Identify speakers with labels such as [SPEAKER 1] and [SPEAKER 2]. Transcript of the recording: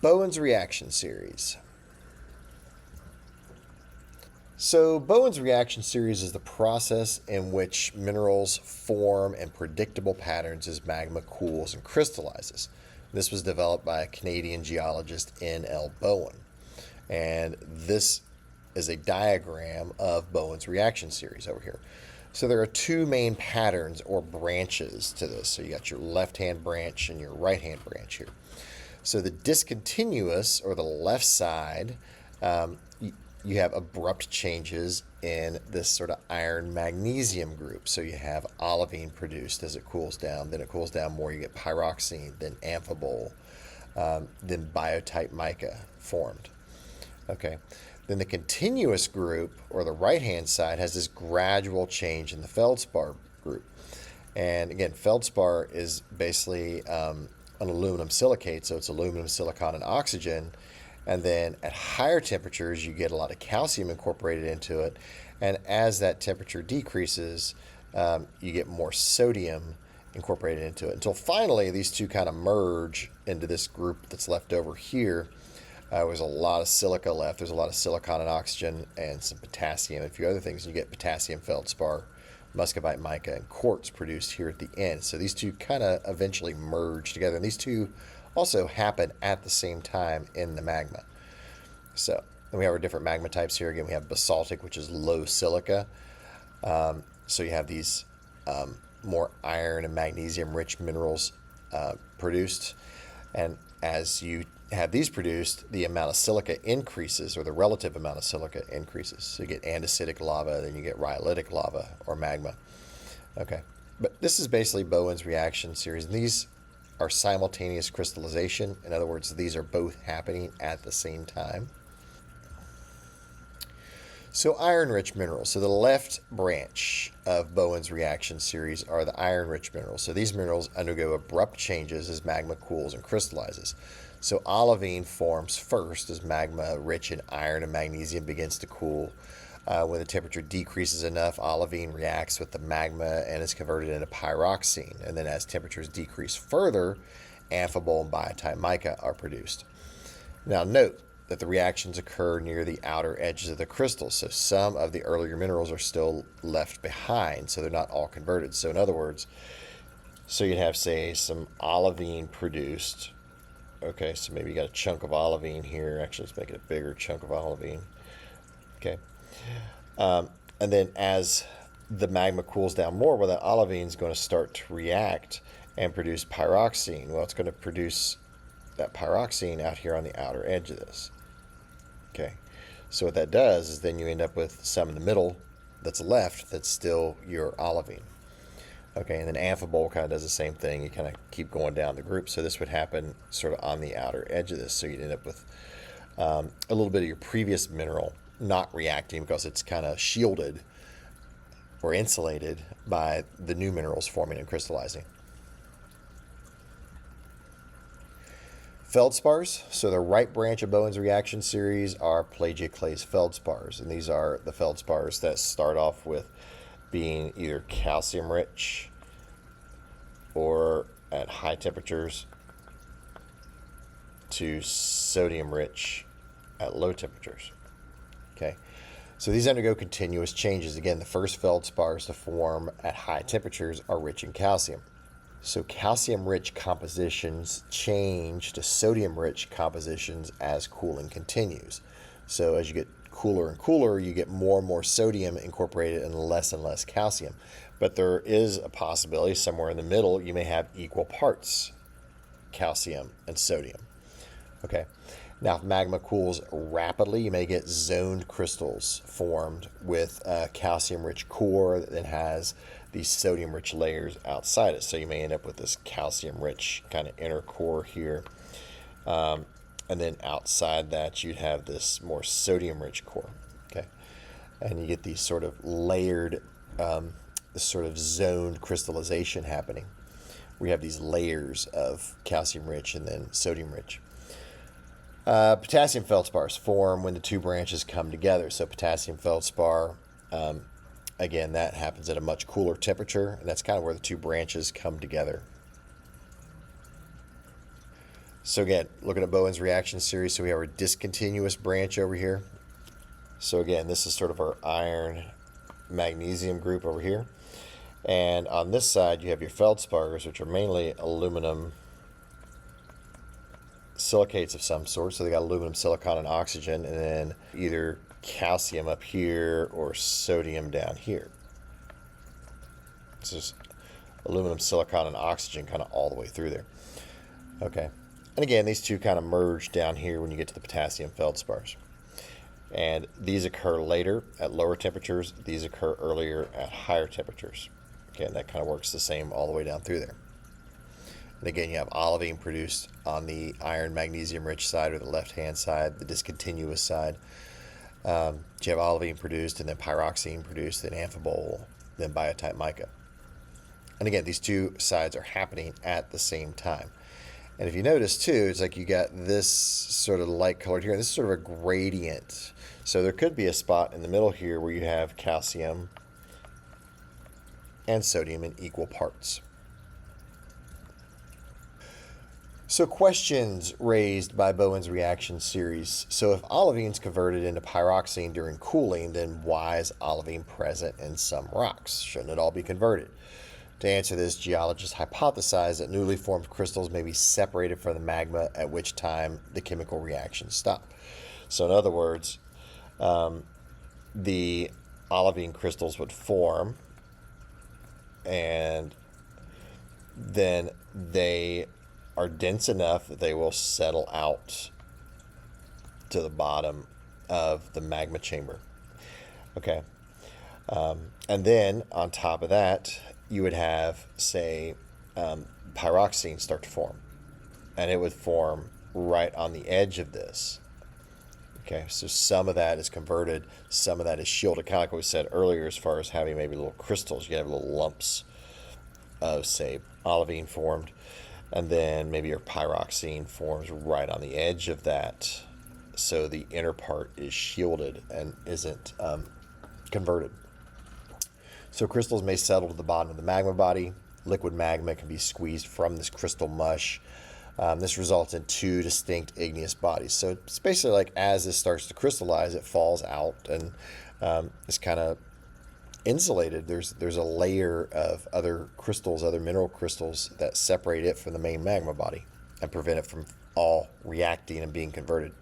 [SPEAKER 1] Bowen's reaction series. So Bowen's reaction series is the process in which minerals form in predictable patterns as magma cools and crystallizes. This was developed by a Canadian geologist, N.L. Bowen. And this is a diagram of Bowen's reaction series over here. So there are two main patterns or branches to this. So you got your left-hand branch and your right-hand branch here. So the discontinuous, or the left side, you have abrupt changes in this sort of iron magnesium group. So you have olivine produced as it cools down. Then it cools down more. You get pyroxene, then amphibole, then biotite mica formed. Okay. Then the continuous group, or the right-hand side, has this gradual change in the feldspar group. And again, feldspar is basically an aluminum silicate, so it's aluminum, silicon, and oxygen. And then at higher temperatures, you get a lot of calcium incorporated into it. And as that temperature decreases, you get more sodium incorporated into it. Until finally, these two kind of merge into this group that's left over here. There's a lot of silica left. There's a lot of silicon and oxygen and some potassium and a few other things. And you get potassium feldspar, muscovite mica, and quartz produced here at the end. So these two kind of eventually merge together. And these two also happen at the same time in the magma. So then we have our different magma types here. Again, we have basaltic, which is low silica. So you have these more iron and magnesium rich minerals produced. And as you have these produced, the amount of silica increases, or the relative amount of silica increases. So you get andesitic lava, then you get rhyolitic lava or magma. Okay, but this is basically Bowen's reaction series. And these are simultaneous crystallization. In other words, these are both happening at the same time. So iron-rich minerals. So the left branch of Bowen's reaction series are the iron-rich minerals. So these minerals undergo abrupt changes as magma cools and crystallizes. So olivine forms first as magma rich in iron and magnesium begins to cool. When the temperature decreases enough, olivine reacts with the magma and is converted into pyroxene. And then as temperatures decrease further, amphibole and biotite mica are produced. Now note that the reactions occur near the outer edges of the crystal. So some of the earlier minerals are still left behind, so they're not all converted. So in other words, so you'd have, say, some olivine produced. Okay, so maybe you got a chunk of olivine here. Actually, let's make it a bigger chunk of olivine. Okay. And then as the magma cools down more, well, that olivine is going to start to react and produce pyroxene. Well, it's going to produce that pyroxene out here on the outer edge of this. Okay, so what that does is then you end up with some in the middle that's left that's still your olivine. Okay, and then amphibole kind of does the same thing. You kind of keep going down the group. So this would happen sort of on the outer edge of this. So you'd end up with a little bit of your previous mineral not reacting because it's kind of shielded or insulated by the new minerals forming and crystallizing. Feldspars. So the right branch of Bowen's reaction series are plagioclase feldspars. And these are the feldspars that start off with being either calcium rich or at high temperatures to sodium rich at low temperatures. Okay, so these undergo continuous changes. Again, the first feldspars to form at high temperatures are rich in calcium. So calcium-rich compositions change to sodium-rich compositions as cooling continues. So as you get cooler and cooler, you get more and more sodium incorporated and less calcium. But there is a possibility somewhere in the middle you may have equal parts calcium and sodium. Okay. Now, if magma cools rapidly, you may get zoned crystals formed with a calcium-rich core that then has these sodium-rich layers outside it. So you may end up with this calcium-rich kind of inner core here. And then outside that, you'd have this more sodium-rich core. Okay, and you get these sort of layered, this sort of zoned crystallization happening. We have these layers of calcium-rich and then sodium-rich. Potassium feldspars form when the two branches come together. So potassium feldspar, again, that happens at a much cooler temperature, and that's kind of where the two branches come together. So again, looking at Bowen's reaction series, so we have our discontinuous branch over here. So again, this is sort of our iron magnesium group over here. And on this side, you have your feldspars, which are mainly aluminum silicates of some sort. So they got aluminum, silicon, and oxygen, and then either calcium up here or sodium down here. So just aluminum, silicon, and oxygen kind of all the way through there. Okay. And again, these two kind of merge down here when you get to the potassium feldspars. And these occur later at lower temperatures. These occur earlier at higher temperatures. Okay, and that kind of works the same all the way down through there. And again, you have olivine produced on the iron magnesium rich side, or the left-hand side, the discontinuous side. You have olivine produced, and then pyroxene produced, then amphibole, then biotite mica. And again, these two sides are happening at the same time. And if you notice too, it's like you got this sort of light colored here, and this is sort of a gradient. So there could be a spot in the middle here where you have calcium and sodium in equal parts. So questions raised by Bowen's reaction series. So if olivine is converted into pyroxene during cooling, then why is olivine present in some rocks? Shouldn't it all be converted? To answer this, geologists hypothesize that newly formed crystals may be separated from the magma, at which time the chemical reactions stop. So in other words, the olivine crystals would form, and then they are dense enough that they will settle out to the bottom of the magma chamber. Okay. And then on top of that, you would have, say, pyroxene start to form. And it would form right on the edge of this. Okay, so some of that is converted, some of that is shielded, kind of like what we said earlier as far as having maybe little crystals. You have little lumps of, say, olivine formed, and then maybe your pyroxene forms right on the edge of that, so the inner part is shielded and isn't converted. So crystals may settle to the bottom of the magma body. Liquid magma can be squeezed from this crystal mush. This results in two distinct igneous bodies. So it's basically like as this starts to crystallize, it falls out and it's kind of insulated. There's a layer of other crystals, other mineral crystals that separate it from the main magma body and prevent it from all reacting and being converted.